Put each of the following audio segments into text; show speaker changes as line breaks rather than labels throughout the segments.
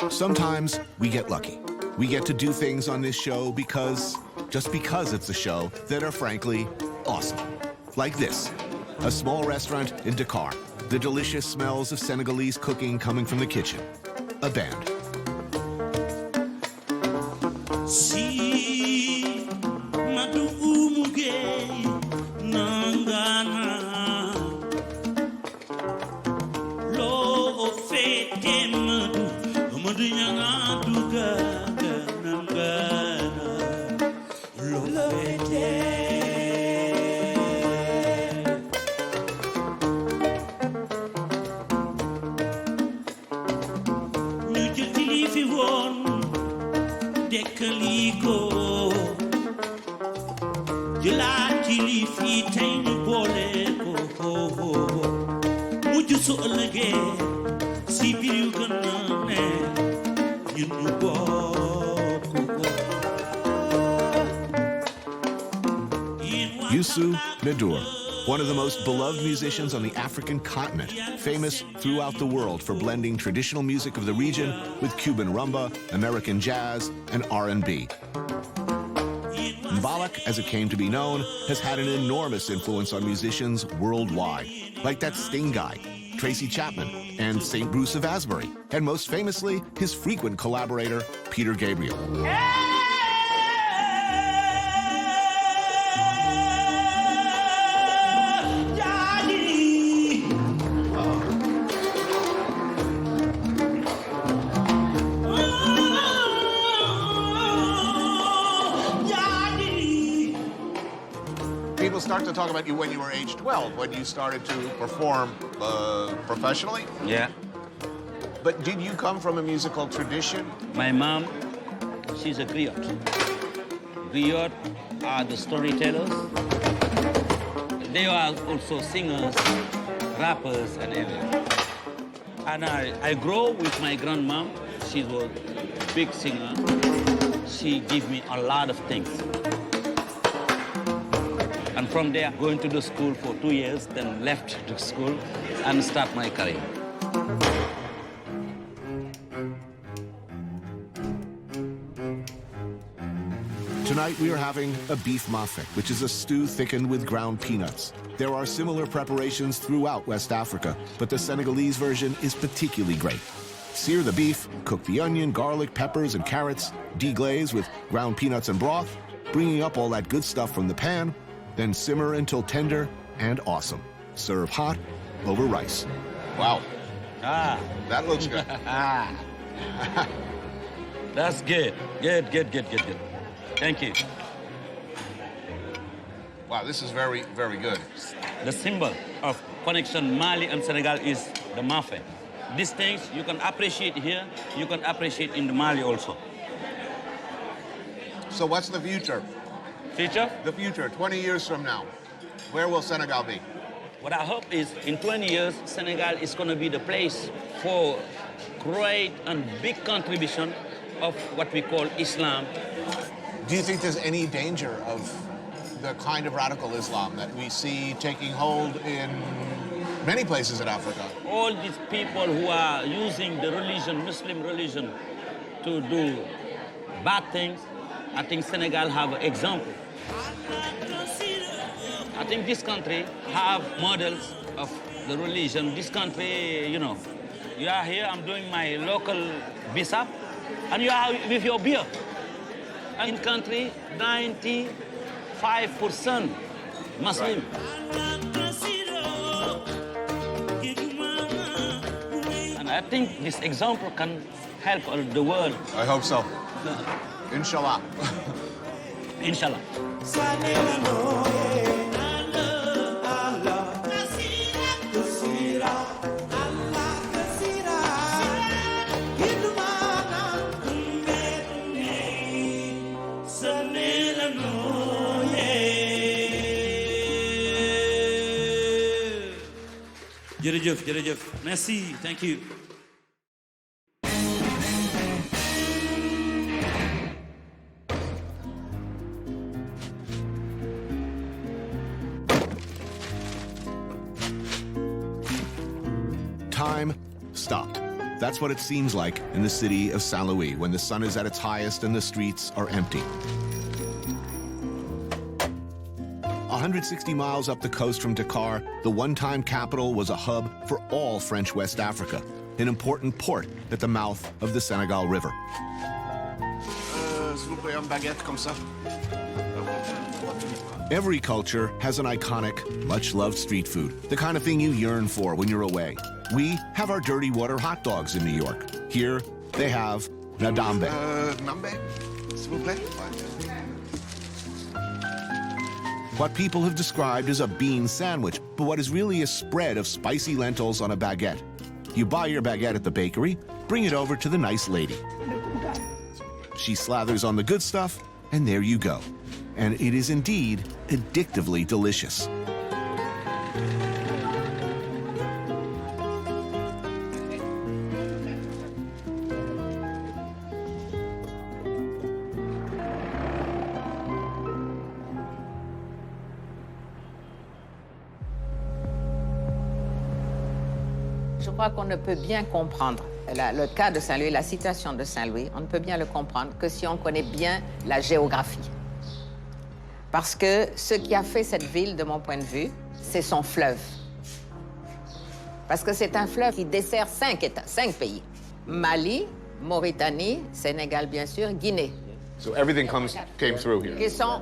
Sometimes we get lucky. We get to do things on this show just because it's a show that are frankly awesome. Like this, a small restaurant in Dakar. The delicious smells of Senegalese cooking coming from the kitchen. A band. Youssou N'Dour, one of the most beloved musicians on the African continent, famous throughout the world for blending traditional music of the region with Cuban rumba, American jazz, and R&B. Mbalax, as it came to be known, has had an enormous influence on musicians worldwide, like that Sting guy, Tracy Chapman, and St. Bruce of Asbury, and most famously, his frequent collaborator, Peter Gabriel.
People start to talk about you when you were age 12, when you started to perform professionally.
Yeah.
But did you come from a musical tradition?
My mom, she's a griot. Griot are the storytellers. They are also singers, rappers, and everything. And I grew with my grandmom. She was a big singer. She gave me a lot of things. And from there, going to the school for 2 years, then left the school and start my career.
Tonight we are having a beef mafe, which is a stew thickened with ground peanuts. There are similar preparations throughout West Africa, but the Senegalese version is particularly great. Sear the beef, cook the onion, garlic, peppers, and carrots, deglaze with ground peanuts and broth, bringing up all that good stuff from the pan, then simmer until tender and awesome. Serve hot over rice.
Wow.
Ah.
That looks good.
That's good. Good. Thank you.
Wow, this is very, very good.
The symbol of connection Mali and Senegal is the mafe. These things you can appreciate here, you can appreciate in the Mali also.
So what's the future?
Future?
The future, 20 years from now. Where will Senegal be?
What I hope is in 20 years, Senegal is going to be the place for great and big contribution of what we call Islam.
Do you think there's any danger of the kind of radical Islam that we see taking hold in many places in Africa?
All these people who are using the religion, Muslim religion, to do bad things, I think Senegal have an example. I think this country have models of the religion. This country, you know, you are here, I'm doing my local bisap, and you are with your beer. In country, 95% Muslim. And I think this example can help the world.
I hope so. Inshallah.
Inshallah. Jërëjëf. Merci. Thank you.
Time stopped. That's what it seems like in the city of Saint-Louis when the sun is at its highest and the streets are empty. 160 miles up the coast from Dakar, the one-time capital was a hub for all French West Africa, an important port at the mouth of the Senegal River.
S'il vous plaît, un baguette comme ça.
Every culture has an iconic, much-loved street food, the kind of thing you yearn for when you're away. We have our dirty water hot dogs in New York. Here, they have nadambe.
Nambe, s'il vous plaît.
What people have described as a bean sandwich, but what is really a spread of spicy lentils on a baguette. You buy your baguette at the bakery, bring it over to the nice lady. She slathers on the good stuff, and there you go. And it is indeed addictively delicious.
Je crois qu'on ne peut bien comprendre le cas de Saint-Louis, la situation de Saint-Louis, on ne peut bien le comprendre que si on connaît bien la géographie. Parce que ce qui a fait cette ville, de mon point de vue, c'est son fleuve. Parce que c'est un fleuve qui dessert 5 États, 5 pays. Mali, Mauritanie, Sénégal, bien sûr, Guinée.
So everything came through here.
Qui sont.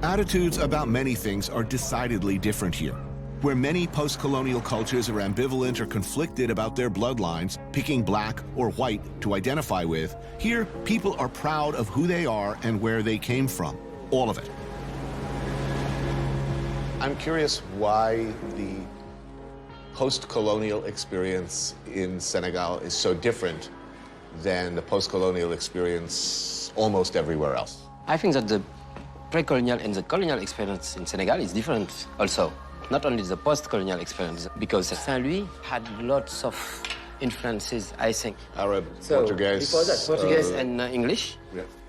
Attitudes about many things are decidedly different here. Where many post-colonial cultures are ambivalent or conflicted about their bloodlines, picking black or white to identify with, here people are proud of who they are and where they came from. All of it.
I'm curious why the post-colonial experience in Senegal is so different than the post-colonial experience almost everywhere else.
I think that the pre-colonial and the colonial experience in Senegal is different also. Not only the post-colonial experience, because Saint-Louis had lots of influences, I think.
Arab, Portuguese.
Before that, Portuguese and English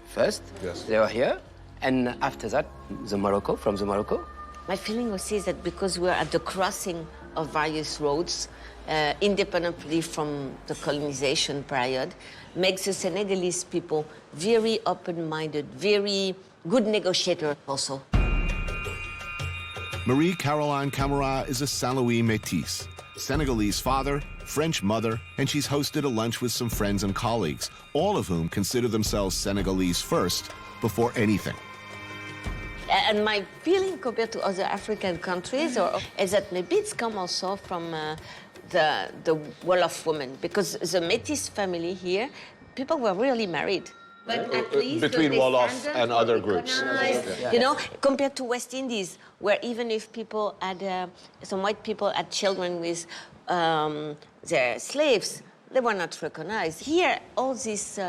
first.
Yes.
They were here. And after that, from Morocco.
My feeling also is that because we're at the crossing of various roads, independently from the colonization period, makes the Senegalese people very open-minded, very good negotiator also.
Marie-Caroline Camara is a Saint-Louis métisse, Senegalese father, French mother, and she's hosted a lunch with some friends and colleagues, all of whom consider themselves Senegalese first before anything.
And my feeling compared to other African countries is that maybe it's come also from the Wolof women, because the Métis family here, people were really married. But at least
between
the
Wolof
standards
and other
were
groups.
recognized, you know, compared to West Indies, where even if people had, some white people had children with their slaves, they were not recognized. Here, all these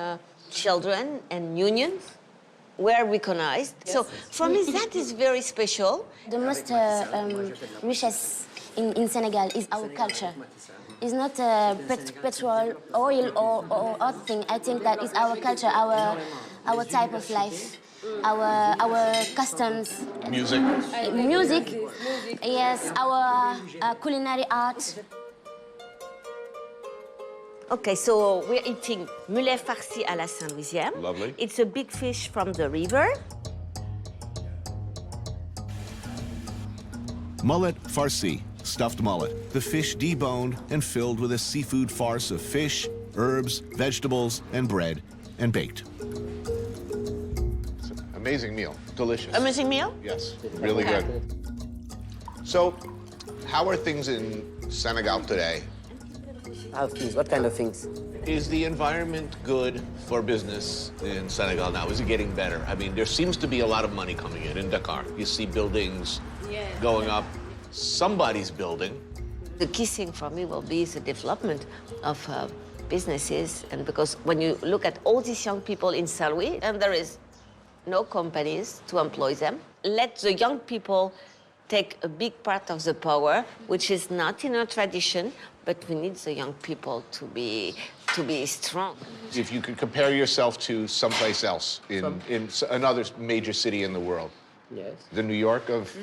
children and unions were recognized. So for me, that is very special.
The most richest in Senegal is our culture. It's not petrol, oil, or other thing. I think that is our culture, our type of life, our customs.
Music.
Music, yes, our culinary art.
Okay, so we're eating mulet farci à la Saint-Louisienne.
Lovely.
It's a big fish from the river.
Mullet farci, stuffed mullet, the fish deboned and filled with a seafood farce of fish, herbs, vegetables, and bread, and baked.
It's an amazing meal. Delicious.
Amazing meal?
Yes, really good. So, how are things in Senegal today?
How things? What kind of things?
Is the environment good for business in Senegal now? Is it getting better? I mean, there seems to be a lot of money coming in Dakar. You see buildings going up. Somebody's building.
The key thing for me will be the development of businesses. And because when you look at all these young people in Saint-Louis, and there is no companies to employ them, let the young people take a big part of the power, which is not in our tradition, but we need the young people to be strong.
If you could compare yourself to someplace else in another major city in the world,
Yes.
the New York of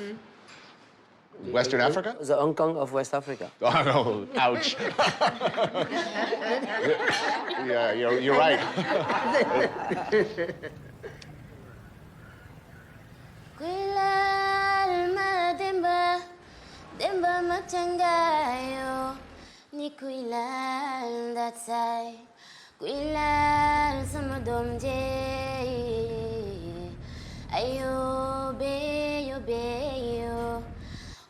Western Africa?
The Hong Kong of West Africa.
Oh, no. Ouch. Yeah, you're right.
Demba machangayo ni kuilal datsai kuilal sama domje ayo be yo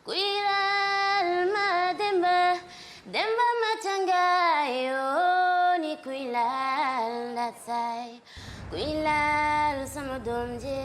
kuilal ma demba machangayo ni kuilal datsai kuilal sama domje